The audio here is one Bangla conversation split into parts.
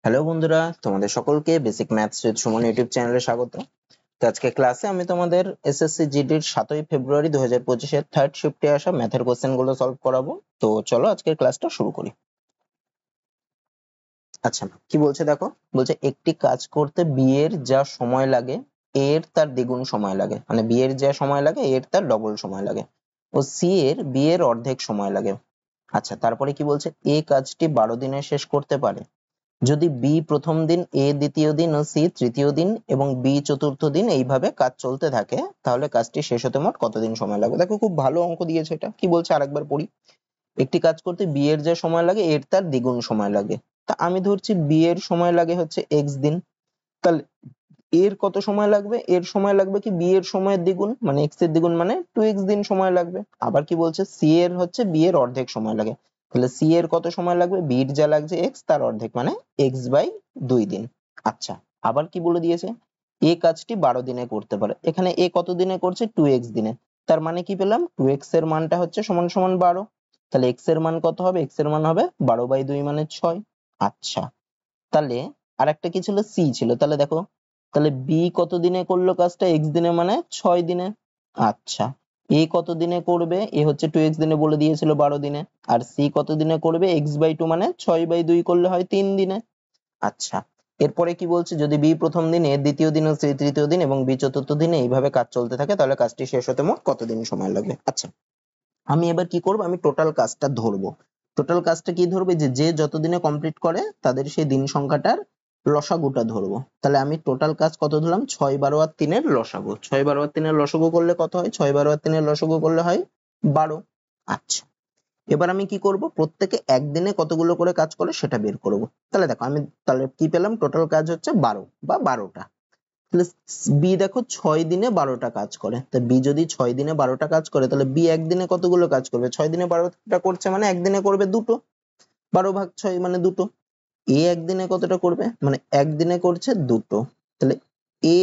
হ্যালো বন্ধুরা, তোমাদের সকলকে basic maths with Suman YouTube চ্যানেলে স্বাগত। তো আজকে ক্লাসে আমি তোমাদের এসএসসি জিডির 7ই ফেব্রুয়ারি 2025 এর থার্ড শিফটে আসা ম্যাথের কোশ্চেন গুলো সলভ করাবো। তো চলো আজকের ক্লাসটা শুরু করি। আচ্ছা, কি বলছে দেখো, বলছে একটি কাজ করতে বি এর যা সময় লাগে এর তার দ্বিগুণ সময় লাগে, মানে বি এর যা সময় লাগে এর তার ডবল সময় লাগে, ও সি এর বি এর অর্ধেক সময় লাগে। আচ্ছা, তারপরে কি বলছে, এ কাজটি 12 দিনে শেষ করতে পারে যদি বি প্রথম দিন, এ দ্বিতীয় দিন ও সি তৃতীয় দিন এবং বি চতুর্থ দিন এইভাবে কাজ চলতে থাকে, তাহলে কাজটি শেষ হতে মোট কতদিন সময় লাগবে। দেখো খুব ভালো অঙ্ক দিয়েছে এটা। কি বলছে আরেকবার পড়ি। একটি কাজ করতে বি এর যে সময় লাগে এর তার দ্বিগুণ সময় লাগে। তা আমি ধরছি বি এর সময় লাগে হচ্ছে এক্স দিন, তাহলে এর কত সময় লাগবে, এর সময় লাগবে কি বি এর সময়ের দ্বিগুণ, মানে এক্স এর দ্বিগুণ, মানে 2x দিন সময় লাগবে। আবার কি বলছে, সি এর হচ্ছে বি এর অর্ধেক সময় লাগে, তাহলে সি এর কত সময় লাগবে, বি এর যা লাগছে এক্স তার অর্ধেক, মানে এক্স বাই 2 দিন। আচ্ছা, আবার কি বলে দিয়েছে, এ কাজটি 12 দিনে করতে পারে। এখানে এ কত দিনে করছে, 2x দিনে, তার মানে কি পেলাম, 2x এর মানটা হচ্ছে সমান সমান 12, তাহলে x এর মান কত হবে, x এর মান হবে 12/2 মানে 6। আচ্ছা, তাহলে আরেকটা কি ছিল, সি ছিল, তাহলে দেখো, তাহলে বি কত দিনে করলো কাজটা, এক্স দিনে মানে 6 দিনে। আচ্ছা, এ কত দিনে করবে, এ হচ্ছে 2x দিনে বলে দিয়েছিল 12 দিনে, আর সি কত দিনে করবে, x/2 মানে 6/2 করলে হয় 3 দিনে। আচ্ছা, এরপরে কি বলছে, যদি বি প্রথম দিন, এ দ্বিতীয় দিন ও সি তৃতীয় দিন এবং বি চতুর্থ দিনে এইভাবে কাজ চলতে থাকে, তাহলে কাজটি শেষ হতে মোট কতদিন সময় লাগবে। আচ্ছা, আমি এবার কি করব, আমি টোটাল কাজটা ধরবো। টোটাল কাজটা কি ধরবে, যে যে যতদিনে কমপ্লিট করে তাদের সেই দিন সংখ্যাটার লসাগুটা ধরবো। তাহলে আমি টোটাল কাজ কত ধরলাম, 6, 12 আর 3 এর লসাগু। 6, 12 আর 3 এর লসাগু করলে কত হয়, 6, 12 আর 3 এর লসাগু করলে হয় 12। আচ্ছা, এবার আমি কি করব, প্রত্যেকে একদিনে কতগুলো করে কাজ করে সেটা বের করব। তাহলে দেখো, আমি তাহলে কি পেলাম, টোটাল কাজ হচ্ছে 12 বা 12টা। তাহলে বি দেখো 6 দিনে 12টা কাজ করে, তা বি যদি 6 দিনে 12টা কাজ করে, তাহলে বি একদিনে কতগুলো কাজ করবে, 6 দিনে 12টা করছে মানে একদিনে করবে দুটো, 12/6 মানে দুটো। এ একদিনে কতটা করবে, মানে একদিনে করছে দুটো, তাহলে এ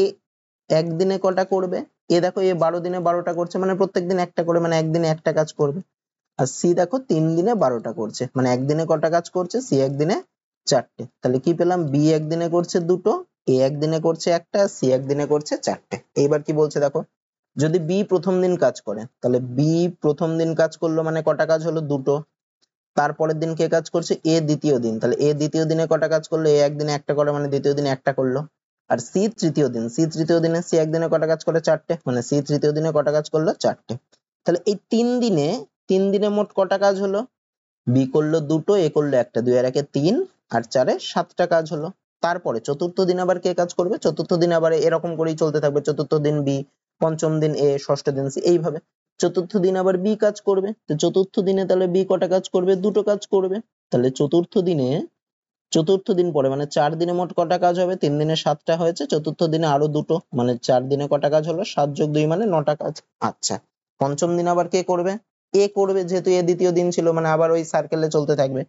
একদিনে কটা করবে, এ দেখো এ 12 দিনে 12টা করছে মানে প্রত্যেকদিন একটা করে, মানে একদিনে একটা কাজ করবে। আর সি দেখো 3 দিনে 12টা করছে, মানে একদিনে কটা কাজ করছে, সি একদিনে 4টে। তাহলে কি পেলাম, বি একদিনে করছে দুটো, এ একদিনে করছে একটা, সি একদিনে করছে 4টে। এইবার কি বলছে দেখো, যদি বি প্রথম দিন কাজ করে, তাহলে বি প্রথম দিন কাজ করলো মানে কটা কাজ হলো, দুটো। তারপরের দিন কে কাজ করছে, এ দ্বিতীয় দিন, তাহলে এ দ্বিতীয় দিনে কটা কাজ করলো, এ একদিনে একটা করে, মানে দ্বিতীয় দিনে একটা করলো। আর সি তৃতীয় দিন, সি তৃতীয় দিনে, সি একদিনে কটা কাজ করে, 4টে, মানে সি তৃতীয় দিনে কটা কাজ করলো, 4টে। তাহলে এই 3 দিনে মোট কটা কাজ হলো, বি করলো দুটো, এ করলো একটা, 2 আর 1 3 আর 4 7টা কাজ হলো। তারপরে চতুর্থ দিন আবার কে কাজ করবে, চতুর্থ দিন আবার এরকম করেই চলতে থাকবে, চতুর্থ দিন বি, পঞ্চম দিন এ, ষষ্ঠ দিন সি, এইভাবে চতুর্থ দিন আবার বি কাজ করবে। তো চতুর্থ দিনে তাহলে বি কটা কাজ করবে, দুটো কাজ করবে। তাহলে চতুর্থ দিন পরে মানে 4 দিনে মোট কটা কাজ হবে, 3 দিনে 7টা হয়েছে, চতুর্থ দিনে আরো দুটো, মানে 4 দিনে কটা কাজ হলো, 7 যোগ 2 মানে 9টা কাজ। আচ্ছা, পঞ্চম দিন আবার কে করবে, এ করবে, যেহেতু এ দ্বিতীয় দিন ছিল, মানে আবার ওই সার্কেলে চলতে থাকবে।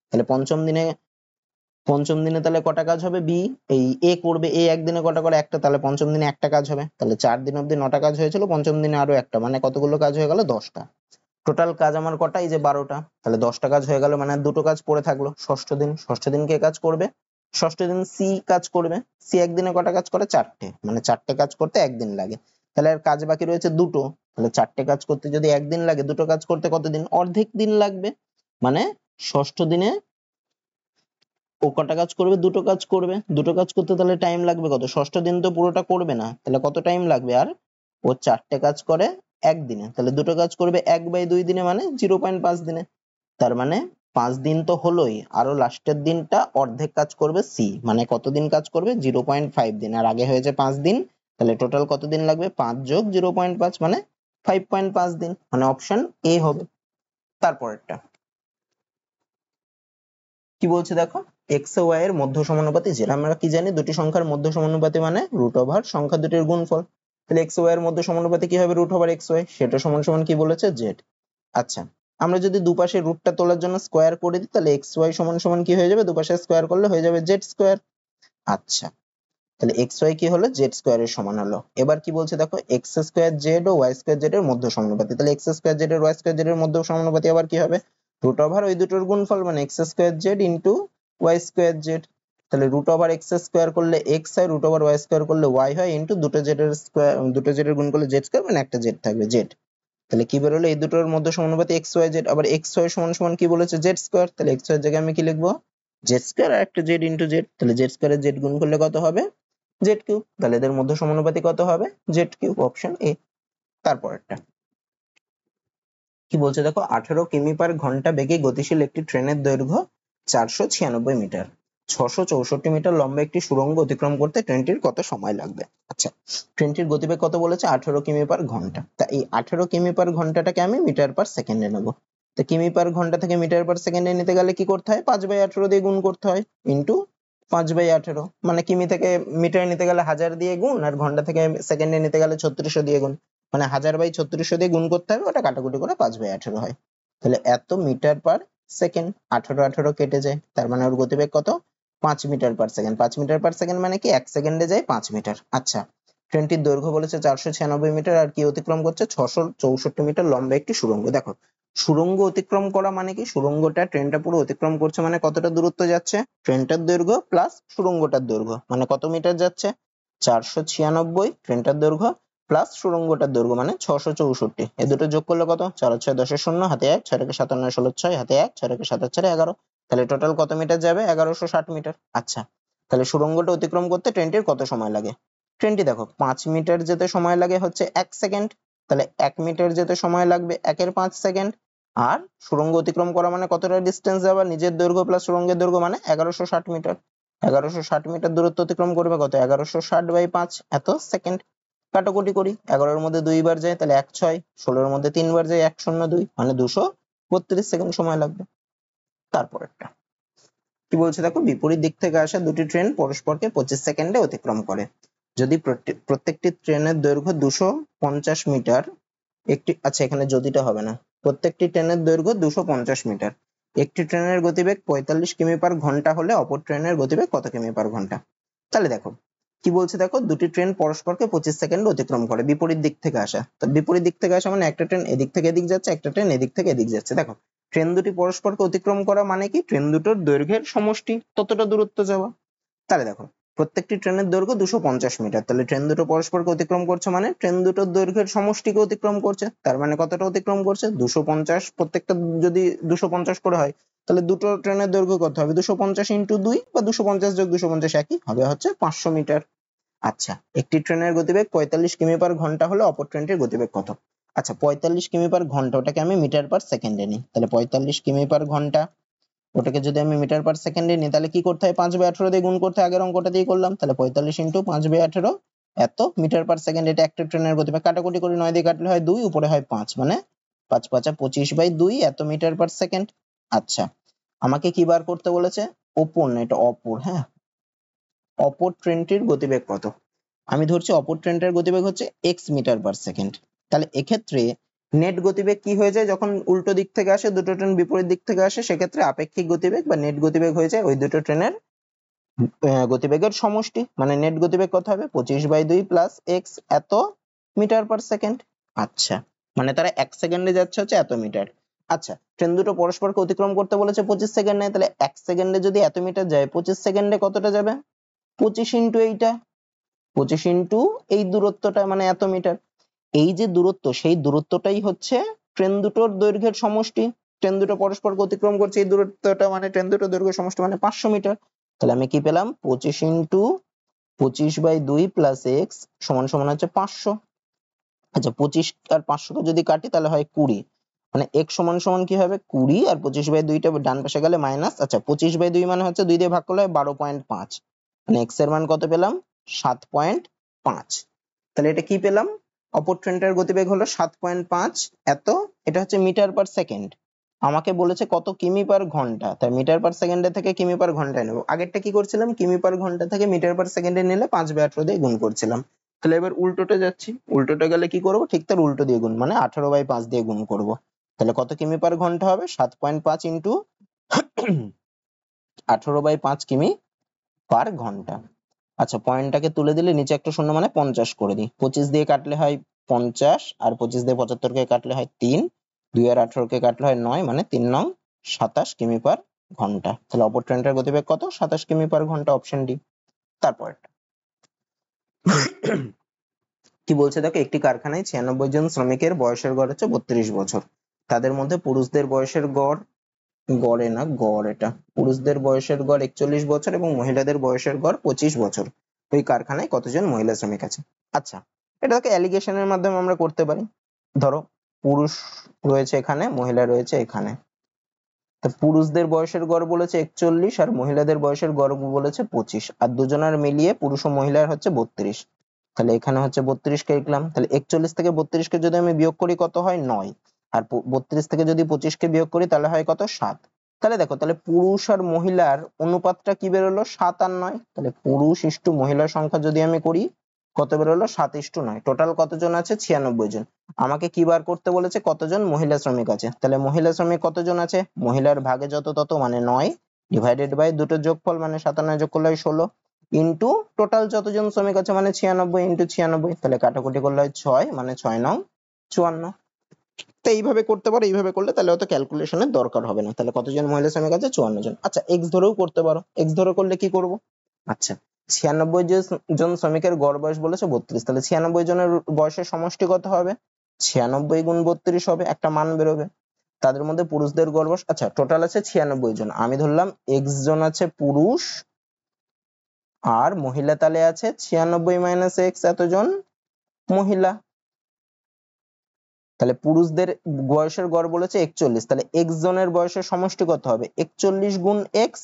তাহলে পঞ্চম দিনে তাহলে কটা কাজ হবে, বি এই এ করবে, এ একদিনে কটা করে, একটা, তাহলে পঞ্চম দিনে একটা কাজ হবে। তাহলে 4 দিন অবধি 9টা কাজ হয়েছিল, পঞ্চম দিনে আরো একটা, মানে কতগুলো কাজ হয়ে গেল, 10টা। টোটাল কাজ আমার কটা, এই যে 12টা, তাহলে 10টা কাজ হয়ে গেল, মানে আর দুটো কাজ পড়ে থাকলো। ষষ্ঠ দিন কে কাজ করবে, ষষ্ঠ দিন সি কাজ করবে। সি একদিনে কটা কাজ করে, 4টে, মানে 4টে কাজ করতে একদিন লাগে। তাহলে আর কাজ বাকি রয়েছে দুটো, তাহলে 4টে কাজ করতে যদি একদিন লাগে, দুটো কাজ করতে কতদিন, অর্ধেক দিন লাগবে। মানে ষষ্ঠ দিনে ও কটা কাজ করবে, দুটো কাজ করবে, দুটো কাজ করতে তাহলে টাইম লাগবে কত, ষষ্ঠ দিন তো পুরোটা করবে না, তাহলে কত টাইম লাগবে, আর ও 4টে কাজ করে একদিনে, তাহলে দুটো কাজ করবে 1/2 দিনে, মানে 0.5 দিনে। তার মানে 5 দিন তো হলোই, আরো লাস্টের দিনটা অর্ধেক কাজ করবে সি, মানে কতদিন কাজ করবে, 0.5 দিন, আর আগে হয়েছে 5 দিন, তাহলে টোটাল কতদিন লাগবে, 5 যোগ 0.5 মানে 5.5 দিন, মানে অপশন এ হবে। তারপরেরটা কি বলছে দেখো, এক্স ও ওয়াই এর মধ্য সমানুপাতি জেড। আমরা কি জানি, দুটি সংখ্যার মধ্য সমানুপাতি মানে রুট ওভার সংখ্যা দুটির গুণফল। তাহলে এক্স ও ওয়াই এর মধ্য সমানুপাতি কি হবে, রুট ওভার এক্স ওয়াই, সেটা সমান সমান কি বলেছে, জেড। আচ্ছা, আমরা যদি দুপাশে রুটটা তোলার জন্য স্কোয়ার করে দিই, তাহলে এক্স ওয়াই সমান সমান কি হয়ে যাবে, দুপাশে স্কোয়ার করলে হয়ে যাবে জেড স্কোয়ার। আচ্ছা, তাহলে এক্স ওয়াই কি হলো, জেড স্কোয়ারের সমান হলো। এবার কি বলছে দেখো, এক্স স্কোয়ার জেড ও ওয়াই স্কোয়ার জেড এর মধ্য সমানুপাতি। তাহলে এক্স স্কোয়ার জেড এর ওয়াই স্কোয়ার জেড এর মধ্য সমানুপাতি আবার কি হবে, রুট ওভার ওই দুটোর গুণফল, মানে X square Z into Y square Z. তাহলে রুট ওভার এক্স স্কোয়ার করলে এক্স হয়, রুট ওভার ওয়াই স্কোয়ার করলে ওয়াই হয়, ইন্টু দুটো জেড এর স্কোয়ার, দুটো জেড এর গুণ করলে জেড স্কোয়ার, মানে একটা জেড থাকবে জেড। তাহলে কি বেরোলো, এই দুটোর মধ্যে সমানুপাতি এক্স ওয়াই জেড। আবার এক্স ওয়াই সমান সমান কি বলেছে, জেড স্কোয়ার। তাহলে এক্স ওয়াই এর জায়গায় আমি কি লিখবো, জেড স্কোয়ার আর একটা জেড ইন্টু জেড। তাহলে জেড স্কোয়ারের জেড গুণ করলে কত হবে, জেড কিউব। তাহলে এদের মধ্যে সমানুপাতি কত হবে, জেড কিউব, অপশন এ। তারপরেরটা কি বলছে দেখো, 18 কিমি পার ঘন্টা বেগে গতিশীল একটি ট্রেনের দৈর্ঘ্য 496 মিটার, 664 মিটার লম্বা একটি সুড়ঙ্গ অতিক্রম করতে ট্রেনটির কত সময় লাগবে। আচ্ছা, ট্রেনটির গতিবেগ কত বলেছে, 18 কিমি পার ঘন্টা। তা এই 18 কিমি পার ঘন্টাটাকে আমি মিটার পার সেকেন্ডে নেবো। তো কিমি পার ঘন্টা থেকে মিটার পার সেকেন্ডে নিতে গেলে কি করতে হয়, 5/18 দিয়ে গুণ করতে হয়, ইন্টু 5/18। মানে কিমি থেকে মিটার নিতে গেলে 1000 দিয়ে গুণ, আর ঘন্টা থেকে সেকেন্ডে নিতে গেলে 3600 দিয়ে গুণ। মানে 1000/3600 দিয়ে গুণ করতে হবে, ওটা কাটাকুটি করে 5/18 হয়। তাহলে এত মিটার পার সেকেন্ড, 18 কেটে যায়, তার মানে ওর গতিবেগ কত, 5 metre per second. 5 metre per second মানে কি, 1 সেকেন্ডে যায় 5 মিটার। আচ্ছা, ট্রেনটির দৈর্ঘ্য বলেছে 496 মিটার, আর কি অতিক্রম করছে, 664 মিটার লম্বা একটি সুড়ঙ্গ। দেখো, সুড়ঙ্গ অতিক্রম করা মানে কি, সুড়ঙ্গটা ট্রেনটা পুরো অতিক্রম করছে মানে কতটা দূরত্ব যাচ্ছে, ট্রেনটার দৈর্ঘ্য প্লাস সুড়ঙ্গটার দৈর্ঘ্য, মানে কত মিটার যাচ্ছে, 496 ট্রেনটার দৈর্ঘ্য প্লাস সুড়ঙ্গটার দৈর্ঘ্য মানে 664। এ দুটো যোগ করলে কত, 4 আর 6 10 শূন্য, হাতে 1, 6 রেখে 57, 16 6, হাতে 1, 6 রেখে 7 4 11। তাহলে টোটাল কত মিটার যাবে, 1160 মিটার। আচ্ছা, তাহলে সুড়ঙ্গটা অতিক্রম করতে ট্রেনটির কত সময় লাগে। ট্রেনটি দেখো 5 মিটার যেতে সময় লাগে হচ্ছে 1 সেকেন্ড, তাহলে 1 মিটার যেতে সময় লাগবে 1 এর 5 সেকেন্ড। আর সুড়ঙ্গ অতিক্রম করা মানে কতটা ডিস্টেন্স যাবে, নিজের দৈর্ঘ্য প্লাস সুড়ঙ্গের দৈর্ঘ্য মানে 1160 মিটার। 1160 মিটার দূরত্ব অতিক্রম করবে কত, 1160/5 এত সেকেন্ড। কাটাকুটি করি, 11-এর মধ্যে 2 বার যায় তাহলে 1 6, 16-এর মধ্যে 3 বার যায় 1 0 2, মানে 232 সেকেন্ড সময় লাগবে। তারপরেরটা কি বলছে দেখো, বিপরীত দিক থেকে আসা দুটি ট্রেন পরস্পরকে 25 সেকেন্ডে অতিক্রম করে। যদি প্রত্যেকটি ট্রেনের দৈর্ঘ্য 250 মিটার, একটি, আচ্ছা এখানে যদিটা হবে না, প্রত্যেকটি ট্রেনের দৈর্ঘ্য 250 মিটার, একটি ট্রেনের গতিবেগ 45 কিমি পার ঘন্টা হলে অপর ট্রেনের গতিবেগ কত কিমি পার ঘন্টা। তাহলে দেখো কি বলছে দেখো, দুটি ট্রেন পরস্পরকে 25 সেকেন্ড অতিক্রম করে, বিপরীত দিক থেকে আসা। তো বিপরীত দিক থেকে আসা মানে একটা ট্রেন এদিক থেকে এদিক যাচ্ছে, একটা ট্রেন এদিক থেকে এদিক যাচ্ছে। দেখো, ট্রেন দুটি পরস্পরকে অতিক্রম করা মানে কি, ট্রেন দুটোর দৈর্ঘ্যের সমষ্টি, ততটা দূরত্ব যাওয়া। তাহলে দেখো, প্রত্যেকটি ট্রেনের দৈর্ঘ্য 250 মিটার, তাহলে ট্রেন দুটো পরস্পরকে অতিক্রম করছে মানে ট্রেন দুটোর দৈর্ঘ্যের সমষ্টিকে অতিক্রম করছে, তার মানে কতটা অতিক্রম করছে, 250। প্রত্যেকটা যদি 250 করে হয়, তাহলে দুটো ট্রেনের দৈর্ঘ্য কত হবে, 250 ইন্টু 2, বা 250 যোগ 250 একই হবে, হচ্ছে 500 মিটার। আচ্ছা, একটি ট্রেনের গতিবেগ 45 কিমি পার ঘন্টা হলে অপর ট্রেনটির গতিবেগ কত। আচ্ছা, 45 কিমি পার ঘন্টা, ওটাকে আমি মিটার পার সেকেন্ডে নিই। তাহলে 45 কিমি পার ঘন্টা, ওটাকে যদি আমি মিটার পার সেকেন্ডে নিই, তাহলে কি করতে হয়, 5/18 দিয়ে গুণ করতে হয়, আগের অঙ্কটা দিয়ে করলাম। তাহলে 45 ইন্টু 5/18 এত মিটার পার সেকেন্ড। এটা একটা ট্রেনের গতিবেগ, কাটাকুটি করে 9 দিয়ে কাটলে হয় 2, উপরে হয় 5, মানে 5 5 25/2 এত মিটার পার সেকেন্ড। আচ্ছা, আমাকে কি বার করতে বলেছে, অপর না, এটা অপর, হ্যাঁ, অপর ট্রেনটির গতিবেগ কত। আমি ধরছি অপর ট্রেনটার গতিবেগ হচ্ছে x মিটার পার সেকেন্ড। তাহলে এক্ষেত্রে নেট গতিবেগ কি হয়ে যায়, যখন উল্টো দিক থেকে আসে, দুটো ট্রেন বিপরীত দিক থেকে আসে, সেক্ষেত্রে আপেক্ষিক গতিবেগ বা নেট গতিবেগ হয়ে যায় ওই দুটো ট্রেনের গতিবেগের সমষ্টি। মানে নেট গতিবেগ কত হবে, 25/2 প্লাস x এত মিটার পার সেকেন্ড। আচ্ছা, মানে তারা 1 সেকেন্ডে যাচ্ছে হচ্ছে এত মিটার। আচ্ছা, ট্রেন দুটো পরস্পরকে অতিক্রম করতে বলেছে 25 সেকেন্ডে, তাহলে 1 সেকেন্ডে যদি এত মিটার যায়, 25 সেকেন্ডে কতটা যাবে, 25 ইন্টু এইটা, 25 ইন্টু এই দূরত্বটা, মানে এত মিটার। এই যে দূরত্ব, সেই দূরত্বটাই হচ্ছে ট্রেন দুটোর দৈর্ঘ্যের সমষ্টি। ট্রেন দুটো পরস্পরকে অতিক্রম করছে, এই দূরত্বটা মানে ট্রেন দুটোর দৈর্ঘ্য সমষ্টি, মানে 500 মিটার। তাহলে আমি কি পেলাম, 25 ইন্টু 25/2 প্লাস এক্স সমান সমান হচ্ছে 500। আচ্ছা, 25 আর 500 কে যদি কাটি তাহলে হয় 20, মানে x সমান সমান কি হবে 20, আর 25/2টা ডান পাশে গেলে মাইনাস। আচ্ছা, 25/2 মানে হচ্ছে 2 দিয়ে ভাগ করলে হয় 12.5, মানে x এর মান কত পেলাম, 7.5। তাহলে এটা কি পেলাম, অপর ট্রেনটার গতিবেগ হলো 7.5 এত, এটা হচ্ছে মিটার পার সেকেন্ড। আমাকে বলেছে কত কিমি পার ঘন্টা, তাই মিটার পার সেকেন্ডে থেকে কিমি পার ঘন্টায় নেব। আগেরটা কি করছিলাম, কিমি পার ঘন্টা থেকে মিটার পার সেকেন্ডে নিলে 5/18 দিয়ে গুণ করছিলাম। তাহলে এবার উল্টোটা যাচ্ছি, উল্টোটা গেলে কি করব, ঠিক তার উল্টো দিয়ে গুণ, মানে 18/5 দিয়ে গুণ করব। তাহলে কত কিমি পার ঘন্টা হবে, 7.5 ইন্টু 18/5 কিমি পার ঘন্টা। আচ্ছা, পয়েন্টটাকে তুলে দিলে নিচে একটা শূন্য, মানে 50 করে দিই। 25 দিয়ে কাটলে হয় 50, আর 25 দিয়ে 75 কে কাটলে হয় 3, 2 আর 18 কে কাটলে হয় 9, মানে 3 নং 27 কিমি পার ঘন্টা। তাহলে অপর ট্রেনটার গতিবেগ কত? 27 কিমি পার ঘন্টা, অপশন ডি। তারপর কি বলছে দেখো, একটি কারখানায় 96 জন শ্রমিকের বয়সের গড় হচ্ছে 32 বছর। তাদের মধ্যে পুরুষদের বয়সের গড়, গড়ে না গড়, এটা পুরুষদের বয়সের গড় 41 বছর এবং মহিলাদের বয়সের গড় 25 বছর। ওই কারখানায় কতজন মহিলা শ্রমিক আছে? আচ্ছা, এটাকে অ্যালিগেশনের মাধ্যমে আমরা করতে পারি। ধরো পুরুষ রয়েছে এখানে, মহিলা রয়েছে এখানে। তো পুরুষদের বয়সের গড় বলেছে 41 আর মহিলাদের বয়সের গড় বলেছে 25, আর দুজনের মিলিয়ে পুরুষ ও মহিলার হচ্ছে 32। তাহলে এখানে হচ্ছে 32 কে লিখলাম। তাহলে 41 থেকে 32 কে যদি আমি বিয়োগ করি কত হয়? 9। আর 32 থেকে যদি 25 কে বিয়োগ করি তাহলে হয় কত? 7। তাহলে দেখো, তাহলে পুরুষ আর মহিলার অনুপাতটা কি বেরোলো? 7 আর 9। তাহলে পুরুষ ইস্টু মহিলার সংখ্যা যদি আমি করি, কত বেরোলো? 7:9। টোটাল কতজন আছে? 96 জন। আমাকে কি বার করতে বলেছে? কতজন মহিলা শ্রমিক আছে। তাহলে মহিলা শ্রমিক কতজন আছে? মহিলার ভাগে যত তত মানে 9, ডিভাইডেড বাই দুটোর যোগফল মানে 97 যোগ করলে হয় 16, ইন্টু টোটাল যতজন শ্রমিক আছে মানে 96 ইন্টু 96। তাহলে কাটাকুটি করলে হয় 6, মানে 6×9 = 54। তো এইভাবে করতে পারো, এইভাবে করলে তাহলে অত ক্যালকুলেশনের দরকার হবে না। তাহলে কতজন মহিলা শ্রমিক আছে? 54 জন। আচ্ছা, এক্স ধরেও করতে পারো। এক্স ধরে করলে কি করব? আচ্ছা, 96 জন শ্রমিকের গড় বয়স বলেছে 32, তাহলে 96 জনের বয়সের সমষ্টি কত হবে? 96 গুণ 32 হবে, একটা মান বেরোবে। তাদের মধ্যে পুরুষদের গড় বয়স, আচ্ছা টোটাল আছে 96 জন, আমি ধরলাম এক্স জন আছে পুরুষ আর মহিলা তালে আছে 96 মাইনাস এক্স এতজন মহিলা। তাহলে পুরুষদের বয়সের গড় বলেছে 41, তাহলে এক্স জনের বয়সের সমষ্টি কত হবে? 41 গুণ এক্স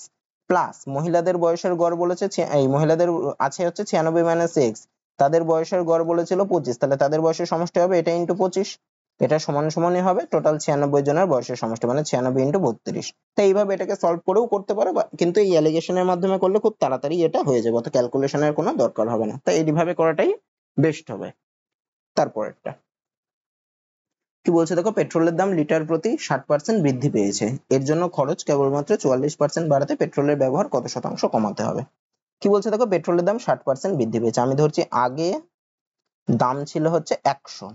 প্লাস মহিলাদের বয়সের গড় বলেছে, এই মহিলাদের আছে হচ্ছে 96 মাইনাস এক্স, তাদের বয়সের গড় বলেছিল 25, তাহলে তাদের বয়সের সমষ্টি হবে এটা ইন্টু 25। এটা সমান সমানই হবে টোটাল 96 জনের বয়সের সমষ্টি, মানে 96 ইন্টু 32। তো এইভাবে এটাকে সলভ করেও করতে পারো, কিন্তু এই অ্যালিগেশনের মাধ্যমে করলে খুব তাড়াতাড়ি এটা হয়ে যাবে, অত ক্যালকুলেশনের কোনো দরকার হবে না। তাই এইভাবে করাটাই বেস্ট হবে। তারপরেরটা কি বলছে দেখো, পেট্রোলের দাম লিটার প্রতি 60% বৃদ্ধি পেয়েছে, এর জন্য খরচ কেবলমাত্র 44% বাড়াতে পেট্রোলের ব্যবহার কত শতাংশ কমাতে হবে? কি বলছে দেখো, পেট্রোলের দাম 60% বৃদ্ধি পেয়েছে। আমি ধরছি আগে দাম ছিল হচ্ছে 100,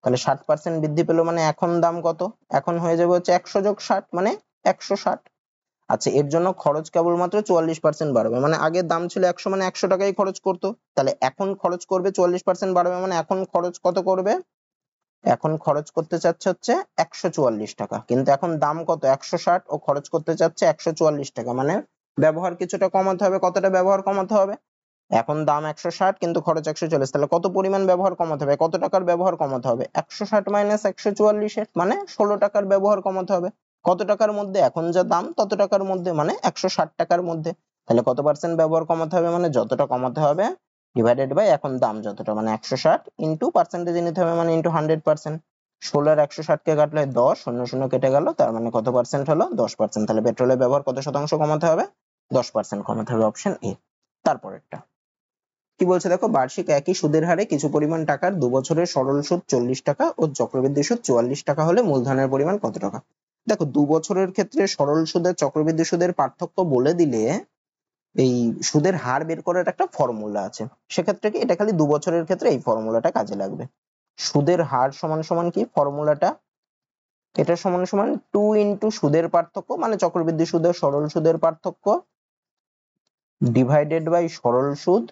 তাহলে 60% বৃদ্ধি পেলো মানে এখন দাম কত? এখন হয়ে যাবে হচ্ছে 100 যোগ 60 মানে 160। আচ্ছা, এর জন্য খরচ কেবলমাত্র 44% বাড়বে, মানে আগের দাম ছিল 100 মানে 100 টাকাই খরচ করতো, তাহলে এখন খরচ করবে 44% বাড়বে, মানে এখন খরচ কত করবে? এখন খরচ করতে চাচ্ছে হচ্ছে 144 টাকা, কিন্তু এখন দাম কত? 160, ও খরচ করতে চাচ্ছে 144 টাকা, মানে ব্যবহার কিছুটা কমাতে হবে। কতটা ব্যবহার কমাতে হবে? এখন দাম 160 কিন্তু খরচ 140, তাহলে কত পরিমাণ ব্যবহার কমাতে হবে? কত টাকার ব্যবহার কমাতে হবে? 160 মাইনাস 144 এর মানে 16 টাকার ব্যবহার কমাতে হবে। কত টাকার মধ্যে? এখন যা দাম তত টাকার মধ্যে, মানে 160 টাকার মধ্যে। তাহলে কত পার্সেন্ট ব্যবহার কমাতে হবে? মানে যতটা কমাতে হবে ডিভাইডেড বাই এখন দাম যতটা, মানে 160 ইন্টু পার্সেন্টেজে নিতে হবে, মানে ইন্টু 100%। 16 আর 160 কে কাটলে 10, 0 0 কেটে গেল, তার মানে কত পার্সেন্ট হলো? 10%। তাহলে পেট্রোলের ব্যবহার কত শতাংশ কমাতে হবে? 10% কমাতে হবে, অপশন এ। তারপরেরটা কি বলছে দেখো, বার্ষিক একই সুদের হারে কিছু পরিমাণ টাকার 2 বছরের সরল সুদ 40 টাকা ও চক্রবৃদ্ধি সুদ 44 টাকা হলে মূলধনের পরিমাণ কত টাকা? দেখো, 2 বছরের ক্ষেত্রে সরল সুদের চক্রবৃদ্ধি সুদের পার্থক্য বলে দিলে এই সুদের হার বের করার একটা ফর্মুলা আছে, সেক্ষেত্রে কি এটা খালি 2 বছরের ক্ষেত্রে এই ফর্মুলাটা কাজে লাগবে। সুদের হার সমান সমান কি ফর্মুলাটা? এটা সমান সমান 2 ইন্টু সুদের পার্থক্য, মানে চক্রবৃদ্ধি সুদের সরল সুদের পার্থক্য, ডিভাইডেড বাই সরল সুদ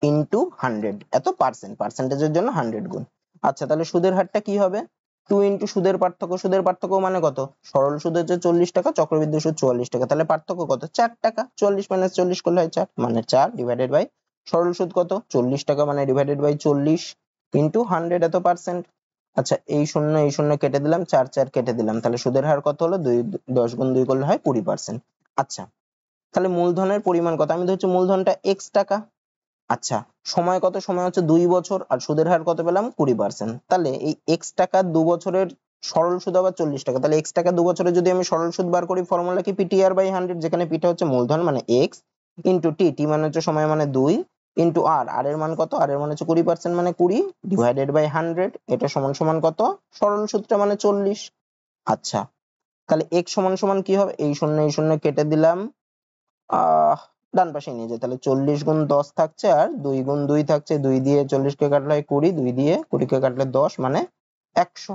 ইন্টু 100, এত পার্সেন্ট, পার্সেন্টেজের জন্য 100 গুণ। আচ্ছা, তাহলে সুদের হারটা কি হবে? 2 ইন্টু সুদের পার্থক্য, সুদের পার্থক্য মানে কত? সরল সুদ হচ্ছে 40 টাকা, চক্রবৃদ্ধি সুদ 44 টাকা, তাহলে পার্থক্য কত? 4 টাকা। 44 মাইনাস 40 করলে হয় 4, মানে 4 ডিভাইডেড বাই সরল সুদ কত? 40 টাকা, মানে ডিভাইডেড বাই 40 ইন্টু 100, এত পার্সেন্ট। আচ্ছা, এই শূন্য এই শূন্য কেটে দিলাম, 4 4 কেটে দিলাম, তাহলে সুদের হার কত হলো? 10 গুণ 2 করলে হয় 20%। আচ্ছা, তাহলে মূলধনের পরিমাণ কত? আমি ধরছি মূলধনটা x টাকা। আচ্ছা, সময় কত? সময় হচ্ছে 2 বছর, আর সুদের হার কত পেলাম? 20%। তাহলে এই x টাকা 2 বছরের সরল সুদ আবার 40 টাকা, তাহলে x টাকা 2 বছরে যদি আমি সরল সুদ বার করি, ফর্মুলা কি? ptr বাই 100, যেখানে p টা হচ্ছে মূলধন মানে x, ইন্টু t, t মানে হচ্ছে সময় মানে 2, ইন্টু r, r এর মান কত? r এর মান হচ্ছে 20% মানে 20, ডিভাইডেড বাই 100, এটা সমান সমান কত? সরল সুদটা মানে 40। আচ্ছা, তাহলে x সমান সমান কি হবে? এই শূন্য কেটে দিলাম, ডান পাশে নিয়ে যায়, তাহলে 40 গুণ 10 থাকছে আর 2 গুণ 2 থাকছে, 2 দিয়ে 40 কে কাটলে হয় 20, 2 দিয়ে 20 কে কাটলে 10, মানে 100।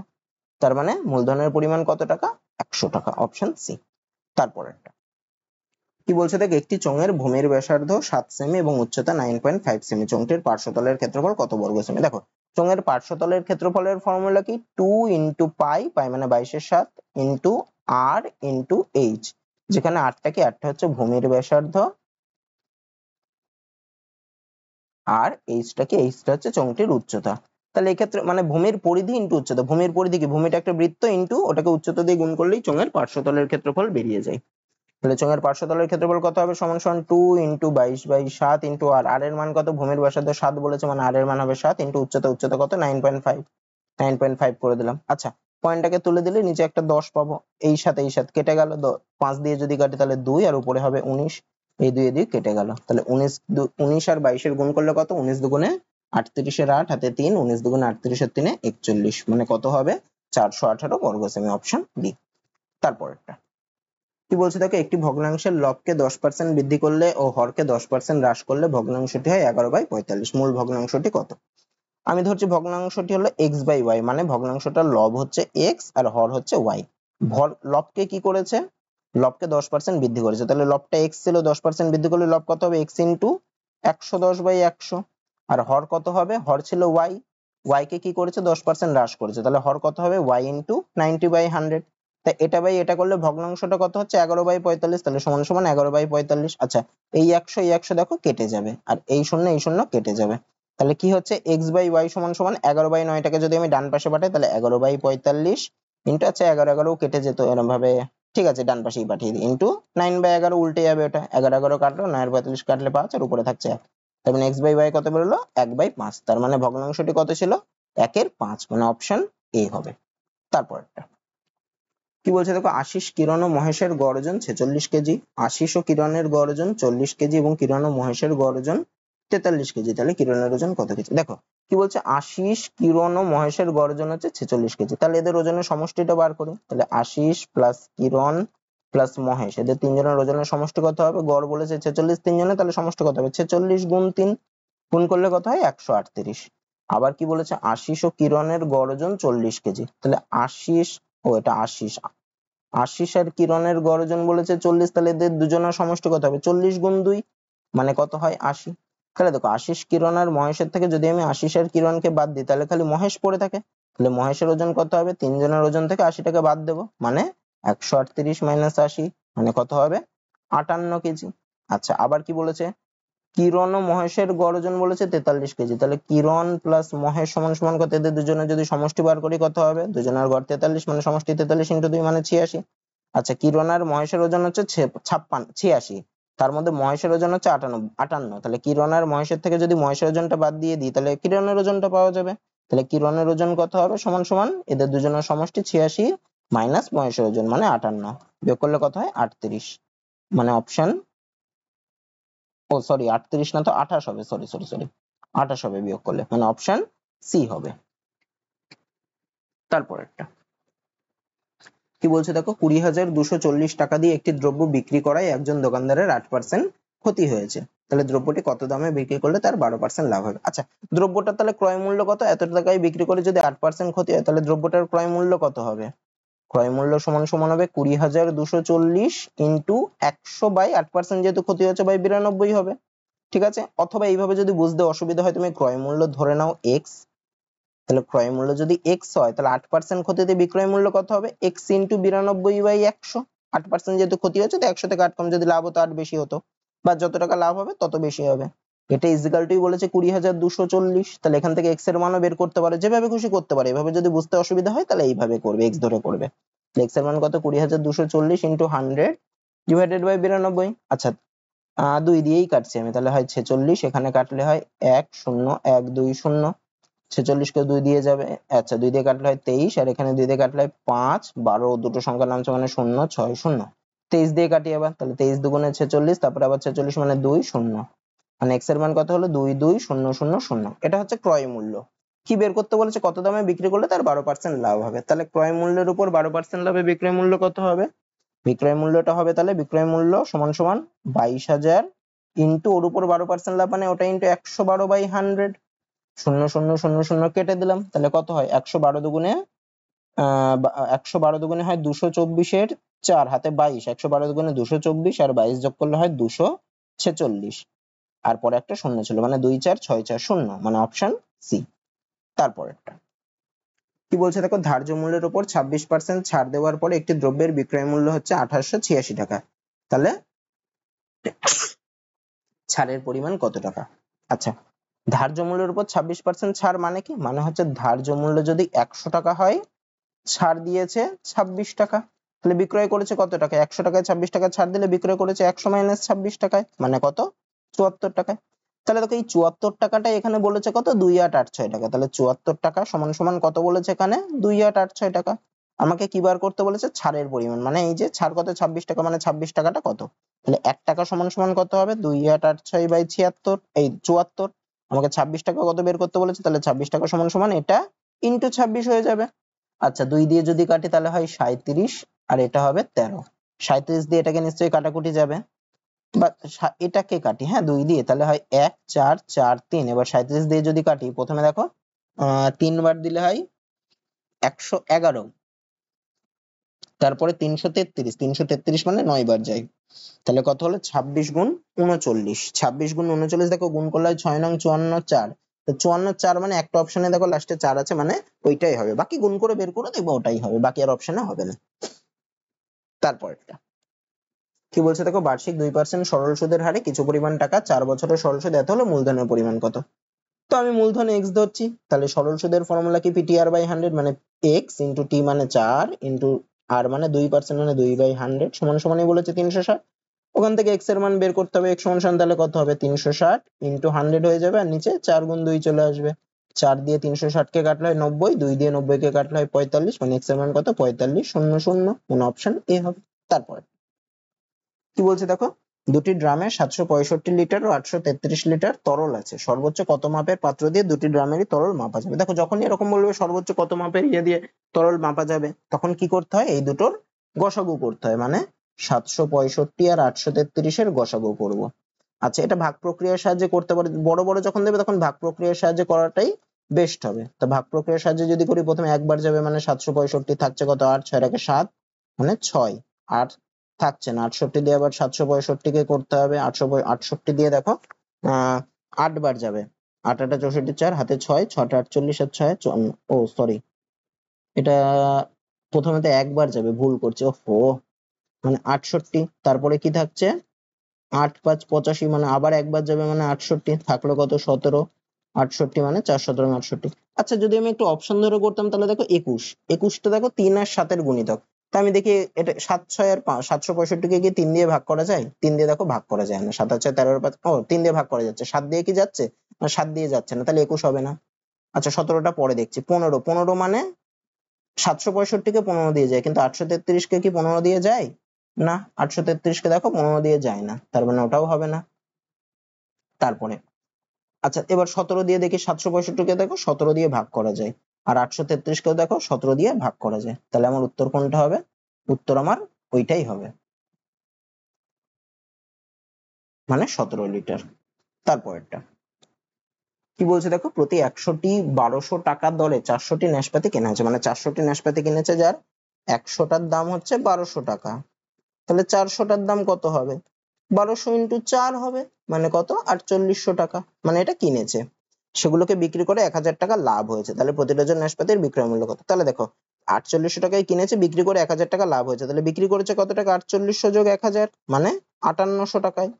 তার মানে মূলধনের পরিমাণ কত টাকা? 100 টাকা, অপশন সি। তারপরেরটা কি বলছে দেখ, একটি চোঙের ভূমির ব্যাসার্ধ 7 সেমি এবং উচ্চতা 9.5 সেমি, চোঙটির পার্শ্বতলের ক্ষেত্রফল কত বর্গ সেমি? দেখো, চোঙের পার্শ্বতলের ক্ষেত্রফলের ফর্মুলা কি, 2 ইন্টু পাই, পাই মানে 22/7, ইন্টু আর ইন্টু এইচ, যেখানে আরটা কি, আরটা হচ্ছে ভূমির ব্যাসার্ধ, আর এইচটা কি, এইচটা হচ্ছে চোঙটির উচ্চতা। তাহলে এই ক্ষেত্রে মানে ভূমির পরিধি ইন্টু উচ্চতা, ভূমির পরিধি কি, ভূমিটা একটা বৃত্ত, ইন্টু ওটাকে উচ্চতা দিয়ে গুণ করলেই চোঙের পার্শ্বতলের ক্ষেত্রফল বেরিয়ে যায়। তাহলে চোঙের পার্শ্বতলের ক্ষেত্রফল কত হবে, সমান সমান 2 ইন্টু 22/7 ইন্টু আর, আর এর মান কত, ভূমির ব্যাসার্ধ 7 বলেছে মানে আর এর মান হবে 7, ইন্টু উচ্চতা, উচ্চতা কত 9.5, 9.5 করে দিলাম। আচ্ছা, পয়েন্টটাকে তুলে দিলে নিচে একটা 10 পাবো, এই সাথে কেটে গেল, 5 দিয়ে যদি কাটি তাহলে 2, আর উপরে হবে 19, এই 2 দিয়ে কেটে গেল, তাহলে 19 আর 22 এর গুণ করলে কত, 19 দুগুণে 38 এর 8 হাতে 3, 19 দুগুণে 38 এর 3 41, মানে কত হবে 418 বর্গ সেমি, অপশন বি। তারপরেরটা কি বলছে দেখো, একটি ভগ্নাংশের লবকে 10% বৃদ্ধি করলে ও হরকে 10% হ্রাস করলে ভগ্নাংশটি হয় 11/45, মূল ভগ্নাংশটি কত? আমি ধরছি ভগ্নাংশটি হলো x/y, মানে ভগ্নাংশটার লব হচ্ছে x আর হর হচ্ছে y। লবকে কি করেছে, লবকে 10% বৃদ্ধি করেছে, তাহলে লবটা x ছিল, 10% বৃদ্ধি করলে লব কত হবে, x ইন্টু 110/100, আর হর কত হবে, হর ছিল y, y কে কি করেছে 10% হ্রাস করেছে, তাহলে হর কত হবে y ইন্টু 90/100। তাই এটা বাই এটা করলে ভগ্নাংশটা কত হচ্ছে 11/45, তাহলে সমান সমান 11/45। আচ্ছা, এই 100 দেখো কেটে যাবে, আর এই শূন্য কেটে যাবে, তাহলে কি হচ্ছে x/y সমান সমান 11/9টাকে যদি আমি ডান পাশে পাঠাই তাহলে 11/45 ইন্টু, আচ্ছা 11 কেটে যেত এরকম ভাবে, ঠিক আছে ডান পাশেই পাঠিয়ে দিই, ইন্টু 9/11 উল্টে যাবে, ওটা 11 কাটলো, 9/45 কাটলে 5, আর উপরে থাকছে 1, তার মানে x/y কত বেরোলো 1/5, তার মানে ভগ্নাংশটি কত ছিল 1/5, মানে অপশন এ হবে। তারপরটা কি বলছে দেখো, আশিস কিরণ ও মহেশের গড় ওজন 46 কেজি, আশিস ও কিরণের গড় ওজন 40 কেজি এবং কিরণ ও মহেশের গড় ওজন 43 কেজি, তাহলে কিরণের ওজন কত কেজি? দেখো কি বলছে, আশিস কিরণ ও মহেশের গড় ওজন হচ্ছে 46 কেজি, তাহলে এদের ওজনের সমষ্টিটা বার করি, তাহলে আশিস প্লাস কিরণ প্লাস মহেশ, এদের তিনজনের ওজনের সমষ্টি কত হবে, গড় বলেছে 46 তিনজনের, তাহলে সমষ্টি কত হবে 46 গুণ 3, গুণ করলে কত হয় 138। আবার কি বলেছে, আশিস ও কিরণের গড় ওজন 40 কেজি, তাহলে আশিস, ও এটা আশিস, আশিস আর কিরণের গড় ওজন বলেছে 40, তাহলে এদের দুজনের সমষ্টি কত হবে 40 গুণ 2, মানে কত হয় 80। তাহলে দেখো, আশিস কিরণ আর মহেশের থেকে যদি আমি আশিস আর কিরণকে বাদ দিই তাহলে খালি মহেশ পড়ে থাকে, তাহলে মহেশের ওজন কত হবে, তিনজনের ওজন থেকে 80টাকে বাদ দেবো, মানে 138 মাইনাস 80, মানে কত হবে 58 কেজি। আচ্ছা, আবার কি বলেছে, কিরণ ও মহেশের গড় ওজন বলেছে 43 কেজি, তাহলে কিরণ প্লাস মহেশ সমান সমান কত, এদের দুজনের যদি সমষ্টি বার করি কত হবে, দুজনের গড় 43, মানে সমষ্টি 43 ইন্টু 2 মানে 86। আচ্ছা, কিরণ আর মহেশের ওজন হচ্ছে 86, তার মধ্যে মহেশের ওজন হচ্ছে 58, তাহলে কিরণ আর মহেশের থেকে যদি মহেশের ওজনটা বাদ দিয়ে দিই তাহলে কিরণের ওজনটা পাওয়া যাবে, তাহলে কিরণের ওজন কত হবে, সমান সমান এদের দুজনের সমষ্টি 86 মাইনাস মহেশের ওজন মানে 58, বিয়োগ করলে কত হয় 38, মানে অপশন, ও সরি 38 না তো 28 হবে, সরি সরি সরি 28 হবে বিয়োগ করলে, মানে অপশন সি হবে। তারপরেরটা কি বলছে দেখো, 20,240 টাকা দিয়ে একটি দ্রব্য বিক্রি করায় একজন দোকানদারের 8% ক্ষতি হয়েছে, তাহলে দ্রব্যটি কত দামে বিক্রি করলে তার 12% লাভ হবে? আচ্ছা, দ্রব্যটার তাহলে ক্রয় মূল্য কত, এত টাকায় বিক্রি করে যদি 8% ক্ষতি হয় তাহলে দ্রব্যটার ক্রয় মূল্য কত হবে, ক্রয় মূল্য সমান সমান হবে 20,240 ইন্টু 100/8%, যেহেতু ক্ষতি হচ্ছে বাই 92 হবে, ঠিক আছে। অথবা এইভাবে যদি বুঝতে অসুবিধা হয় তুমি ক্রয় মূল্য ধরে নাও x, তাহলে ক্রয় মূল্য যদি x হয় তাহলে 8% ক্ষতিতে বিক্রয় মূল্য কত হবে, x ইন্টু 92/100, 8% যেহেতু ক্ষতি হচ্ছে তো 100 থেকে 8 কম, যদি লাভ হতো 8 বেশি হতো, বা যত টাকা লাভ হবে তত বেশি হবে। এটা ইজিক্যাল টু বলেছে 20,240, তাহলে এখান থেকে x এর মানও বের করতে পারো, যেভাবে খুশি করতে পারো, এভাবে যদি বুঝতে অসুবিধা হয় তাহলে এইভাবে করবে, x ধরে করবে। x এর মান কত, 20,240 ইন্টু 100 ডিভাইডেড বাই 92। আচ্ছা, 2 দিয়েই কাটছি আমি, তাহলে হয় 46, এখানে কাটলে হয় 1 0 1 2 0, 46 কে 2 দিয়ে যাবে, আচ্ছা 2 দিয়ে কাটলে হয় 23, আর এখানে 2 দিয়ে কাটলে হয় 5, 12 দুটো সংখ্যা নামছে মানে 0 6 0, 23 দিয়ে কাটি আবার, তাহলে 23 দুগুণে 46, তারপরে আবার 46 মানে 2 0, মানে x এর মান কত হলো 2 2 0 0 0। এটা হচ্ছে ক্রয় মূল্য। কি বের করতে বলেছে, কত দামে বিক্রি করলে তার 12% লাভ হবে, তাহলে ক্রয় মূল্যের উপর 12% লাভে বিক্রয় মূল্য কত হবে, বিক্রয় মূল্যটা হবে তাহলে বিক্রয় মূল্য সমান সমান 22,000 ইন্টু ওর উপর 12% লাভ মানে ওটা ইন্টু 112/100, 0 0 0 0 কেটে দিলাম, তাহলে কত হয় 112 দুগুণে 112 দুগুণে হয় 224 4 হাতে 22, 112 দুগুণে 224 আর 22 যোগ করলে হয় 246, আর পরে একটা শূন্য ছিল, মানে 2 4 6 4 0, মানে অপশন সি। তারপরেরটা কি বলছে দেখো, ধার্য মূল্যের উপর 26% ছাড় দেওয়ার পরে একটি দ্রব্যের বিক্রয় মূল্য হচ্ছে 1886 টাকা, তাহলে ছাড়ের পরিমাণ কত টাকা? আচ্ছা, ধার্য মূল্যের উপর 26% ছাড় মানে কি? মানে হচ্ছে ধার্য মূল্য যদি 100 টাকা হয়, ছাড় দিয়েছে 26 টাকা, তাহলে বিক্রয় করেছে কত টাকা? 100 টাকায় 26 টাকা ছাড় দিলে বিক্রয় করেছে 100 মাইনাস 26 টাকায়, মানে কত? 74 টাকায়। তাহলে দেখো এই 74 টাকাটা এখানে বলেছে কত? 2886 টাকা, তাহলে 74 টাকা সমান সমান কত বলেছে এখানে? 2886 টাকা। আমাকে কি বার করতে বলেছে? ছাড়ের পরিমাণ, মানে এই যে ছাড় কত? 26 টাকা, মানে 26 টাকাটা কত? তাহলে 1 টাকা সমান সমান কত হবে? 2886 বাই 76, এই 74। আমাকে 26 টাকা কত বের করতে বলেছে, তাহলে 26 টাকা সমান সমান এটা ইন্টু 26 হয়ে যাবে। আচ্ছা, 2 দিয়ে যদি কাটি তাহলে হয় 37, আর এটা হবে 13। 37 দিয়ে এটাকে নিশ্চয়ই কাটাকুটি যাবে, বা এটাকে কাটি, হ্যাঁ 2 দিয়ে, তাহলে হয় 1 4 4 3। এবার 37 দিয়ে যদি কাটি, প্রথমে দেখো 3 বার দিলে হয় 111, তারপরে 333, 333 মানে 9 বার যায়, তাহলে কত হলো? 26 গুণ 39, 26 গুণ 39 দেখো গুণ করলে হয় 6 নং 54 4। তো 54 4 মানে একটা অপশনে দেখো লাস্টে 4 আছে, মানে ওইটাই হবে, বাকি গুণ করে বের করে দেখবো ওটাই হবে, বাকি আর অপশনে হবে না। তারপরটা কি বলছে দেখো, বার্ষিক 2% সরল সুদের হারে কিছু পরিমাণ টাকা 4 বছরের সরল সুদ এত হলে মূলধনের পরিমাণ কত? তো আমি মূলধন x ধরছি, তাহলে সরল সুদের ফর্মুলা কি? PTR বাই 100, মানে x ইন্টু t মানে 4 ইন্টু r মানে 2%, মানে 2/100 সমান সমানই বলেছে 360। ওখান থেকে x এর মান বের করতে হবে, x সমান সমান তাহলে কত হবে? 360 ইন্টু 100 হয়ে যাবে, আর নিচে 4 গুণ 2 চলে আসবে। 4 দিয়ে 360 কে কাটলে হয় 90, 2 দিয়ে 90 কে কাটলে হয় 45, মানে x এর মান কত? 45 0 0, কোন অপশন এ হবে। তারপরে কি বলছে দেখো, দুটি ড্রামে 765 লিটার ও 833 লিটার তরল আছে, সর্বোচ্চ কত মাপের পাত্র দিয়ে দুটি ড্রামেরই তরল মাপা যাবে? দেখো যখনই এরকম বলবে সর্বোচ্চ কত মাপের ইয়ে দিয়ে তরল মাপা যাবে, তখন কি করতে হয়? এই দুটোর গসাগু করতে হয়, মানে 765 আর 833 এর গসাগু করব। আচ্ছা, এটা ভাগ প্রক্রিয়ার সাহায্যে করতে পারে, বড় বড় যখন দেবে তখন ভাগ প্রক্রিয়ার সাহায্যে করাটাই বেস্ট হবে। তো ভাগ প্রক্রিয়ার সাহায্যে যদি করি, প্রথমে একবার যাবে, মানে 765 থাকছে কত? 8, 6 এর 7, মানে 6, আর থাকছে না 68 দিয়ে, আবার 765 কে করতে হবে 868 দিয়ে, দেখো 8 বার যাবে, 8 8 64, 4 হাতে 6, 6 48 আর 6 ও সরি, এটা প্রথমে তো একবার যাবে, ভুল করছে, ওহো, মানে 68, তারপরে কি থাকছে? 8 5 85, মানে আবার একবার যাবে, মানে 68, থাকলো কত? 17, 68 মানে 4 17 68। আচ্ছা, যদি আমি একটু অপশন ধরে করতাম তাহলে দেখো 21, 21টা দেখো 3 আর 7 এর গুণিতক, তা আমি দেখি এটা 7 6 আর 5, 765 কে কি 3 দিয়ে ভাগ করা যায়? 3 দিয়ে দেখো ভাগ করা যায় না, 7 আর 6 13 আর 5, ও 3 দিয়ে ভাগ করা যাচ্ছে, 7 দিয়ে কি যাচ্ছে? না 7 দিয়ে যাচ্ছে না, তাহলে 21 হবে না। আচ্ছা, 17টা পরে দেখছি, 15, 15 মানে 765 কে 15 দিয়ে যায়, কিন্তু 833 কে কি 15 দিয়ে যায়? না, 833 কে দেখো 15 দিয়ে যায় না, তার মানে ওটাও হবে না। তারপরে আচ্ছা, এবার 17 দিয়ে দেখি, 765 কে দেখো 17 দিয়ে ভাগ করা যায়, আর 833 কেও দেখো 17 দিয়ে ভাগ করা যায়, তাহলে আমার উত্তর কোনটা হবে? উত্তর আমার ওইটাই হবে, মানে 17 লিটার। তারপরেরটা কি বলছে দেখো, প্রতি 100টি 1200 টাকার দরে 400টি নাশপাতি কেনা হয়েছে, মানে 400টি নাশপাতি কিনেছে, যার 100টার দাম হচ্ছে 1200 টাকা, তাহলে 400টার দাম কত হবে? 1200 ইন্টু 4 হবে, মানে কত? 4800 টাকা, মানে এটা কিনেছে, সেগুলোকে বিক্রি করে 1000 টাকা লাভ হয়েছে, তাহলে প্রতি ডজন নাশপাতির বিক্রয় মূল্য কত? তাহলে দেখো 4800 টাকায় কিনেছে, বিক্রি করে 1000 টাকা লাভ হয়েছে, তাহলে বিক্রি করেছে কত টাকা? 4800 যোগ 1000, মানে 5800 টাকায়।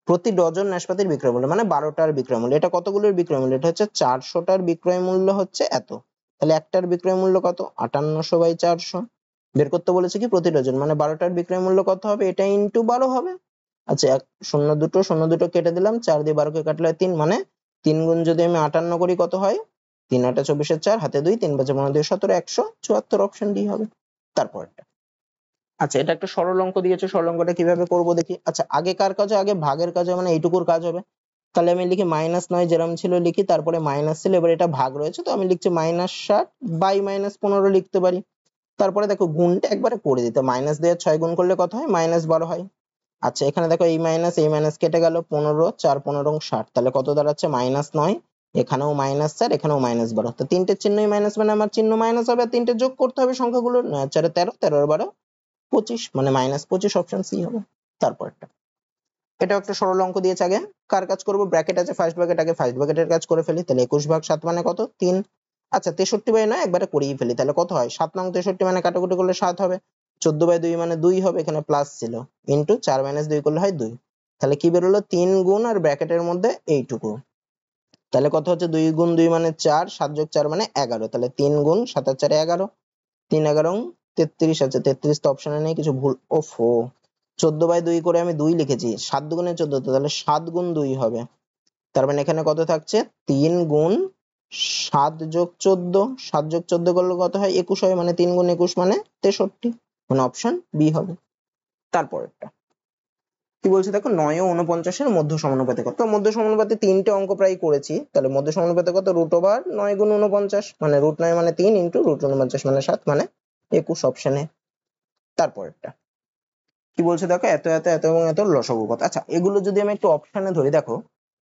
প্রতি ডজন নাশপাতির বিক্রয় মূল্য, মানে 12টার বিক্রয় মূল্য, এটা কতগুলোর বিক্রয় মূল্য? এটা হচ্ছে 400টার বিক্রয় মূল্য হচ্ছে এত, তাহলে একটার বিক্রয় মূল্য কত? 5800 বাই 400। বের করতে বলেছে কি প্রতি ডজন, মানে 12টার বিক্রয় মূল্য কত হবে? এটা ইন্টু 12 হবে। আচ্ছা, শূন্য দুটো কেটে দিলাম, 4 দিয়ে 12 কে কাটলে 3, মানে 3 গুণ যদি আমি 58 করি কত হয়? 3 8 24 4, হাতে 2, 3 5 15 দিয়ে 17, 174, অপশন ডি হবে। তারপরটা আচ্ছা, এটা একটা সরল অঙ্ক দিয়েছে, সরল অঙ্কটা কিভাবে করব দেখি। আচ্ছা, আগেকার কাজে আগে ভাগের কাজে, মানে এইটুকুর কাজ হবে, তাহলে আমি লিখি -9 যেরকম ছিল লিখি, তারপরে মাইনাস ছিল, এবার এটা ভাগ রয়েছে, তো আমি লিখছি -60 বাই -15 লিখতে পারি। তারপরে দেখো গুণটা একবারে করে দিতে, মাইনাস দিয়ে 6 গুণ করলে কত হয়? -12 হয়। আচ্ছা, এখানে দেখো এই মাইনাস কেটে গেল, 15 4 15 60, তাহলে কত দাঁড়াচ্ছে? -9 এখানেও -4, এখানেও -12, তো তিনটে চিহ্নই মাইনাস মানে আমার চিহ্ন মাইনাস হবে, আর তিনটে যোগ করতে হবে সংখ্যাগুলো, 4 13, 13 আর 12 25, মানে -25, অপশন সি হবে। তারপরটা এটা একটা সরল অঙ্ক দিয়েছে আগে, কার কাজ করব, ব্র্যাকেট আছে ফার্স্ট ব্র্যাকেট, আগে ফার্স্ট ব্র্যাকেটের কাজ করে ফেলি, তাহলে 21 ভাগ 7 মানে কত, 3। আচ্ছা 63/9 একবারে করেই ফেলি, তাহলে কত হয়, 7 নং 63 মানে কাটাকুটি করলে 7 হবে, 14/2 মানে 2 হবে, এখানে প্লাস ছিল, ইনটু 4 - 2 করলে হয় 2, তাহলে কি বেরোলো 3 গুণ আর ব্র্যাকেটের মধ্যে এইটুকু, তাহলে কত হচ্ছে 2 গুণ 2 মানে 4, 7 যোগ 4 মানে 11, তাহলে 3 গুণ 7 আর 4 11, 3 11 33 আছে, 33 তো অপশনে নেই, কিছু ভুল, ওফো 14/2 করে আমি 2 লিখেছি, 7 দুগুণে 14, তাহলে 7 গুণ 2 হবে, তার মানে এখানে কত থাকছে 3 গুণ 7 যোগ 14, 7 যোগ 14 করলে কত হয় 21 হয়, মানে 3 গুণ 21 মানে 63, মানে অপশন বি হবে। তারপরেরটা কি বলছে দেখো, 9 ও 49 এর মধ্য সমানুপাতে কত, তো মধ্য সমানুপাতে তিনটে অঙ্ক প্রায় করেছি, তাহলে মধ্য সমানুপাতে কত, √9 গুণ 49, মানে √9 মানে 3 ইন্টু √49 মানে 7, মানে 21 অপশনে। তারপরেরটা কি বলছে দেখো, এত এত এত এবং এত লসাগু কত। আচ্ছা এগুলো যদি আমি একটু অপশনে ধরি, দেখো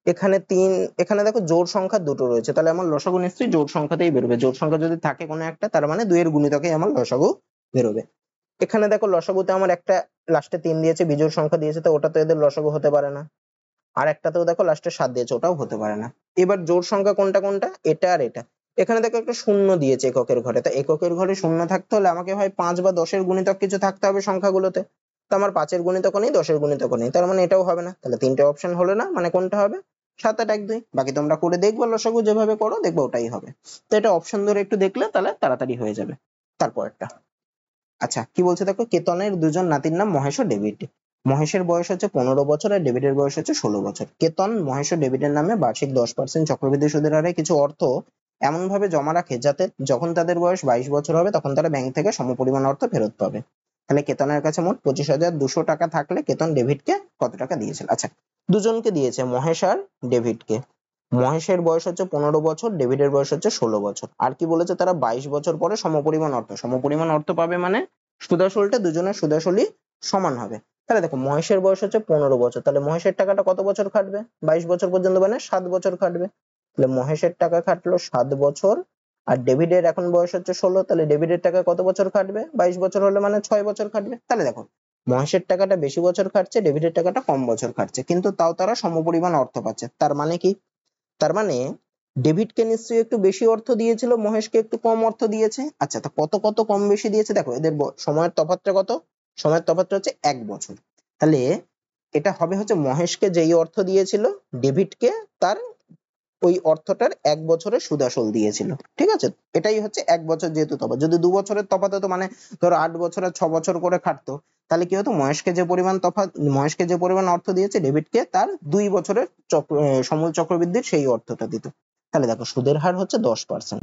এখানে 3, এখানে দেখো জোড় সংখ্যা দুটো রয়েছে, তাহলে আমার লসাগু নিশ্চয়ই জোড় সংখ্যাতেই বেরোবে, জোড় সংখ্যা যদি থাকে কোনো একটা, তার মানে 2 এর গুণিতকেই আমার লসাগু বেরোবে। এখানে দেখো লসাগুতে আমার একটা লাস্টে 3 দিয়েছে, বিজোড় সংখ্যা দিয়েছে, তো ওটা তো এদের লসাগু হতে পারে না, আর একটাতেও দেখো লাস্টে 7 দিয়েছে, ওটাও হতে পারে না। এবার জোড় সংখ্যা কোনটা কোনটা, এটা আর এটা। এখানে দেখো একটা শূন্য দিয়েছে এককের ঘরে, তো এককের ঘরে শূন্য থাকতে হলে আমাকে হয় 5 বা 10 এর গুণিতক কিছু থাকতে হবে সংখ্যাগুলোতে, তো আমার 5 এর গুণিতক নেই, 10 এর গুণিতক নেই, তার মানে এটাও হবে না, তাহলে তিনটে অপশন হলো না, মানে কোনটা হবে 7 8 1 2, বাকি তোমরা করে দেখবে লসাগু যেভাবে করো দেখবে ওটাই হবে, তো এটা অপশন ধরে একটু দেখলে তাহলে তাড়াতাড়ি হয়ে যাবে। তারপরটা আচ্ছা কি বলছে দেখো, কেতনের দুজন নাতির নাম মহেশ ও ডেভিড, মহেশের বয়স হচ্ছে 15 বছর আর ডেভিডের বয়স হচ্ছে 16 বছর। কেতন মহেশ ও ডেভিডের নামে বার্ষিক 10% চক্রবৃদ্ধি সুদের হারে কিছু অর্থ এমন ভাবে জমা রাখে যাতে যখন তাদের বয়স 22 বছর হবে তখন তারা ব্যাংক থেকে সমপরিমাণ অর্থ ফেরত পাবে। তাহলে কেতনের কাছে মোট 25,200 টাকা থাকলে কেতন ডেভিডকে কত টাকা দিয়েছিল। আচ্ছা দুজনকে দিয়েছে, মহেশ আর ডেভিডকে। মহেশের বয়স হচ্ছে 15 বছর, ডেভিডের বয়স হচ্ছে 16 বছর, আর কি বলেছে তারা 22 বছর পরে সমপরিমাণ অর্থ পাবে, মানে সুদাসুলটা দুজনের সুদাসুলি সমান হবে। তাহলে দেখো মহেশের বয়স হচ্ছে 15 বছর, তাহলে মহেশের টাকাটা কত বছর খাটবে, 22 বছর পর্যন্ত, মানে 7 বছর খাটবে, তাহলে মহেশের টাকা খাটলো 7 বছর, আর ডেভিডের এখন বয়স হচ্ছে 16, তাহলে ডেভিডের টাকা কত বছর খাটবে, 22 বছর হলে মানে 6 বছর খাটবে। তাহলে দেখো মহেশের টাকাটা বেশি বছর খাটছে, ডেভিডের টাকাটা কম বছর খাটছে, কিন্তু তাও তারা সমপরিমাণ অর্থ পাচ্ছে, তার মানে কি, তার মানে ডেভিডকে নিশ্চয়ই একটু বেশি অর্থ দিয়েছিল, মহেশকে একটু কম অর্থ দিয়েছে। আচ্ছা তা কত কত কম বেশি দিয়েছে, দেখো এদের সময়ের তফাৎটা কত, সময়ের তফাৎটা হচ্ছে 1 বছর, তাহলে এটা হবে হচ্ছে মহেশকে যেই অর্থ দিয়েছিল ডেভিডকে তার ওই অর্থটার 1 বছরের সুদাসল দিয়েছিল, ঠিক আছে, এটাই হচ্ছে 1 বছর যেহেতু তফাৎ। যদি 2 বছরের তফাৎ হতো, মানে ধরো 8 বছর আর 6 বছর করে খাটতো, তাহলে কি হতো, মহেশকে যে পরিমাণ অর্থ দিয়েছে ডেভিডকে তার 2 বছরের সমূল চক্রবৃদ্ধির সেই অর্থটা দিত। তাহলে দেখো সুদের হার হচ্ছে 10%,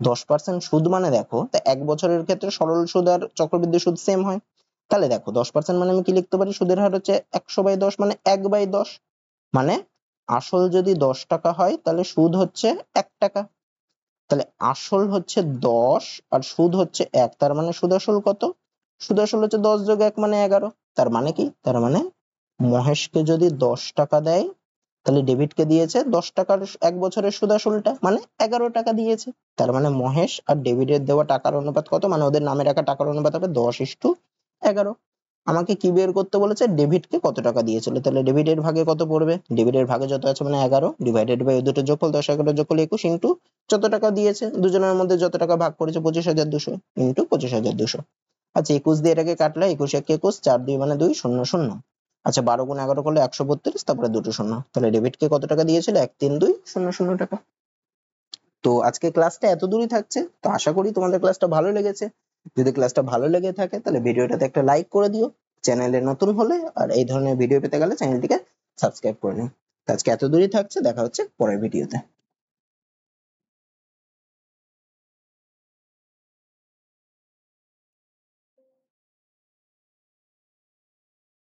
10% সুদ মানে দেখো, তা 1 বছরের ক্ষেত্রে সরল সুদ আর চক্রবৃদ্ধি সুদ সেম হয়, তাহলে দেখো 10% মানে আমি কি লিখতে পারি, সুদের হার হচ্ছে 100/10, মানে 1/10, মানে আসল যদি 10 টাকা হয় তাহলে সুদ হচ্ছে 1 টাকা, তাহলে আসল হচ্ছে 10 আর সুদ হচ্ছে 1, তার মানে সুদ আসল কত, সুদ আসল হচ্ছে 10 যোগ 1 মানে 11, তার মানে কি, তার মানে মহেশকে যদি 10 টাকা দেয় তাহলে ডেভিডকে দিয়েছে 10 টাকার 1 বছরের সুদ আসলটা, মানে 11 টাকা দিয়েছে, তার মানে মহেশ আর ডেভিডের দেওয়া টাকার অনুপাত কত, মানে ওদের নামে রাখা টাকার অনুপাত হবে 10:11। আমাকে কি বের করতে বলেছে, ডেভিডকে কত টাকা দিয়েছিল, তাহলে ডেভিডের ভাগে কত পড়বে, ডেভিডের ভাগে যত আছে মানে 11 ডিভাইডেড বাই দুটো যোগফল 10 11 যোগফল 21 ইন্টু যত টাকা দিয়েছে, দুজনের মধ্যে যত টাকা ভাগ করেছে 25,200 ইন্টু 25,200। আচ্ছা 21 দিয়ে এটাকে কাটলে 21 1 21, 4 2 মানে 2 0 0। আচ্ছা 12 গুণ 11 করলে 132, তারপরে দুটো শূন্য, তাহলে ডেভিডকে কত টাকা দিয়েছিল 132,000 টাকা। তো আজকে ক্লাসটা এত দূরই থাকছে, তো আশা করি তোমাদের ক্লাসটা ভালো লেগেছে। যদি ক্লাসটা ভালো লেগে থাকে তাহলে ভিডিওটাতে একটা লাইক করে দিও, চ্যানেলে নতুন হলে আর এই ধরনের ভিডিও পেতে গেলে চ্যানেলটিকে সাবস্ক্রাইব করে নিও। তো আজকে এত দূরই থাকছে, দেখা হচ্ছে পরের ভিডিওতে।